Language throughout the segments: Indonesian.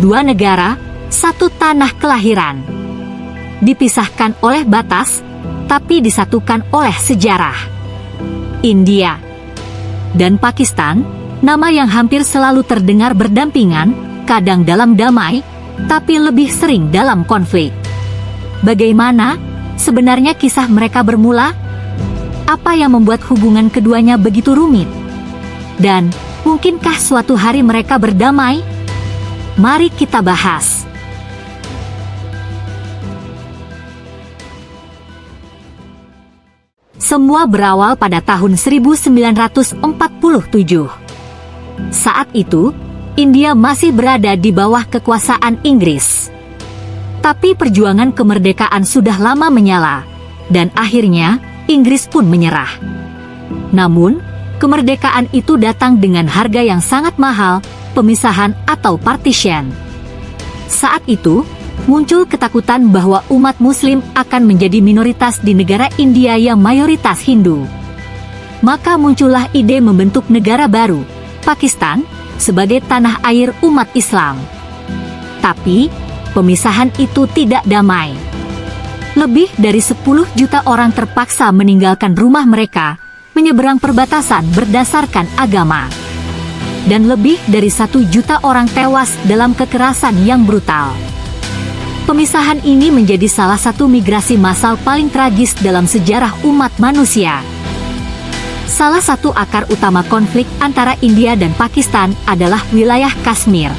Dua negara, satu tanah kelahiran. Dipisahkan oleh batas, tapi disatukan oleh sejarah. India dan Pakistan, nama yang hampir selalu terdengar berdampingan, kadang dalam damai, tapi lebih sering dalam konflik. Bagaimana sebenarnya kisah mereka bermula? Apa yang membuat hubungan keduanya begitu rumit? Dan mungkinkah suatu hari mereka berdamai? Mari kita bahas. Semua berawal pada tahun 1947. Saat itu, India masih berada di bawah kekuasaan Inggris. Tapi perjuangan kemerdekaan sudah lama menyala, dan akhirnya Inggris pun menyerah. Namun, kemerdekaan itu datang dengan harga yang sangat mahal, pemisahan atau partition. Saat itu, muncul ketakutan bahwa umat Muslim akan menjadi minoritas di negara India yang mayoritas Hindu. Maka muncullah ide membentuk negara baru, Pakistan, sebagai tanah air umat Islam. Tapi, pemisahan itu tidak damai. Lebih dari 10 juta orang terpaksa meninggalkan rumah mereka, menyeberang perbatasan berdasarkan agama. Dan lebih dari 1 juta orang tewas dalam kekerasan yang brutal. Pemisahan ini menjadi salah satu migrasi massal paling tragis dalam sejarah umat manusia. Salah satu akar utama konflik antara India dan Pakistan adalah wilayah Kashmir.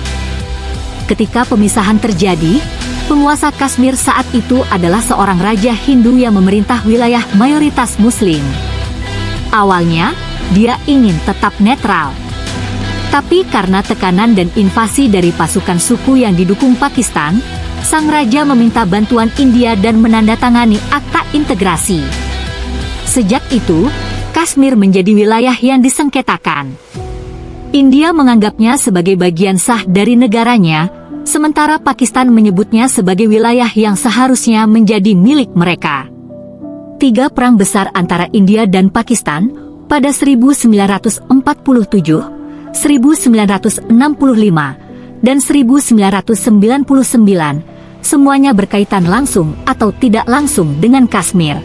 Ketika pemisahan terjadi, penguasa Kashmir saat itu adalah seorang raja Hindu yang memerintah wilayah mayoritas Muslim. Awalnya, dia ingin tetap netral. Tapi karena tekanan dan invasi dari pasukan suku yang didukung Pakistan, sang raja meminta bantuan India dan menandatangani Akta Integrasi. Sejak itu, Kashmir menjadi wilayah yang disengketakan. India menganggapnya sebagai bagian sah dari negaranya, sementara Pakistan menyebutnya sebagai wilayah yang seharusnya menjadi milik mereka. 3 perang besar antara India dan Pakistan pada 1947, 1965, dan 1999, semuanya berkaitan langsung atau tidak langsung dengan Kashmir.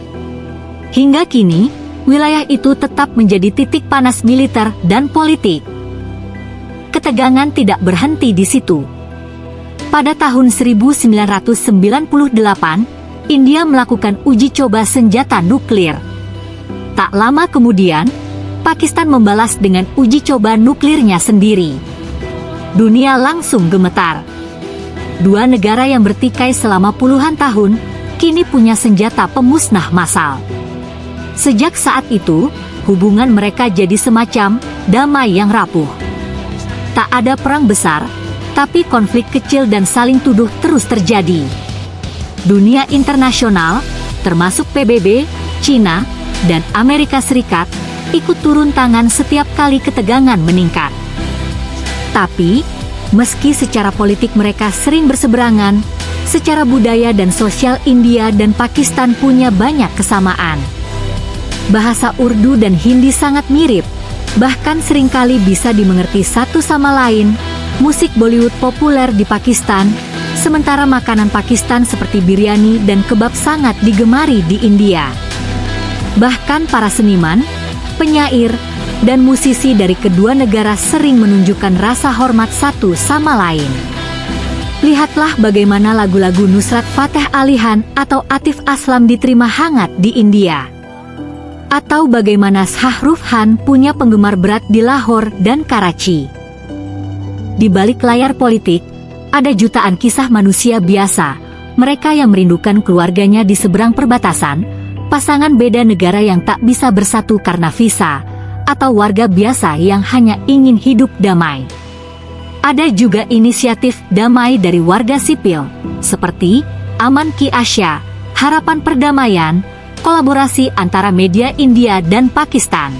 Hingga kini, wilayah itu tetap menjadi titik panas militer dan politik. Ketegangan tidak berhenti di situ. Pada tahun 1998, India melakukan uji coba senjata nuklir. Tak lama kemudian, Pakistan membalas dengan uji coba nuklirnya sendiri. Dunia langsung gemetar. 2 negara yang bertikai selama puluhan tahun, kini punya senjata pemusnah massal. Sejak saat itu, hubungan mereka jadi semacam damai yang rapuh. Tak ada perang besar, tapi konflik kecil dan saling tuduh terus terjadi. Dunia internasional, termasuk PBB, China, dan Amerika Serikat, ikut turun tangan setiap kali ketegangan meningkat. Tapi, meski secara politik mereka sering berseberangan, secara budaya dan sosial India dan Pakistan punya banyak kesamaan. Bahasa Urdu dan Hindi sangat mirip, bahkan seringkali bisa dimengerti satu sama lain. Musik Bollywood populer di Pakistan, sementara makanan Pakistan seperti biryani dan kebab sangat digemari di India. Bahkan para seniman, penyair, dan musisi dari kedua negara sering menunjukkan rasa hormat satu sama lain. Lihatlah bagaimana lagu-lagu Nusrat Fateh Ali Khan atau Atif Aslam diterima hangat di India. Atau bagaimana Shah Rukh Khan punya penggemar berat di Lahore dan Karachi. Di balik layar politik, ada jutaan kisah manusia biasa, mereka yang merindukan keluarganya di seberang perbatasan, pasangan beda negara yang tak bisa bersatu karena visa, atau warga biasa yang hanya ingin hidup damai. Ada juga inisiatif damai dari warga sipil, seperti Aman Ki Asya, Harapan Perdamaian, kolaborasi antara media India dan Pakistan.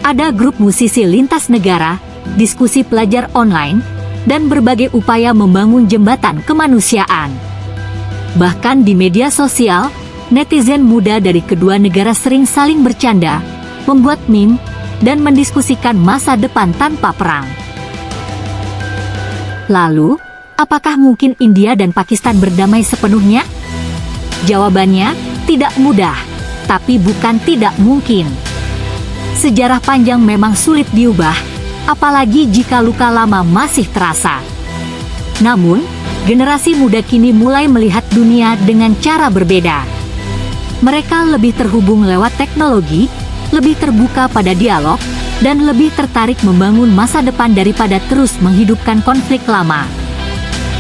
Ada grup musisi lintas negara, diskusi pelajar online, dan berbagai upaya membangun jembatan kemanusiaan. Bahkan di media sosial, netizen muda dari kedua negara sering saling bercanda, membuat meme, dan mendiskusikan masa depan tanpa perang. Lalu, apakah mungkin India dan Pakistan berdamai sepenuhnya? Jawabannya, tidak mudah, tapi bukan tidak mungkin. Sejarah panjang memang sulit diubah, apalagi jika luka lama masih terasa. Namun, generasi muda kini mulai melihat dunia dengan cara berbeda. Mereka lebih terhubung lewat teknologi, lebih terbuka pada dialog, dan lebih tertarik membangun masa depan daripada terus menghidupkan konflik lama.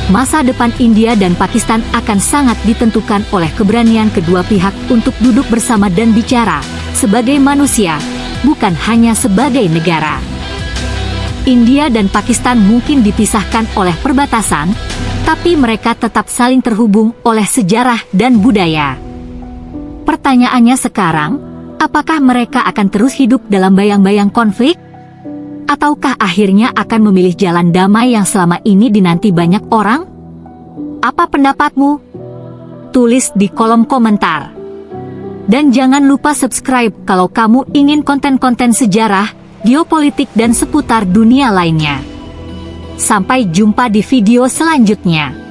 Masa depan India dan Pakistan akan sangat ditentukan oleh keberanian kedua pihak untuk duduk bersama dan bicara sebagai manusia, bukan hanya sebagai negara. India dan Pakistan mungkin dipisahkan oleh perbatasan, tapi mereka tetap saling terhubung oleh sejarah dan budaya. Pertanyaannya sekarang, apakah mereka akan terus hidup dalam bayang-bayang konflik? Ataukah akhirnya akan memilih jalan damai yang selama ini dinanti banyak orang? Apa pendapatmu? Tulis di kolom komentar. Dan jangan lupa subscribe kalau kamu ingin konten-konten sejarah, geopolitik dan seputar dunia lainnya. Sampai jumpa di video selanjutnya.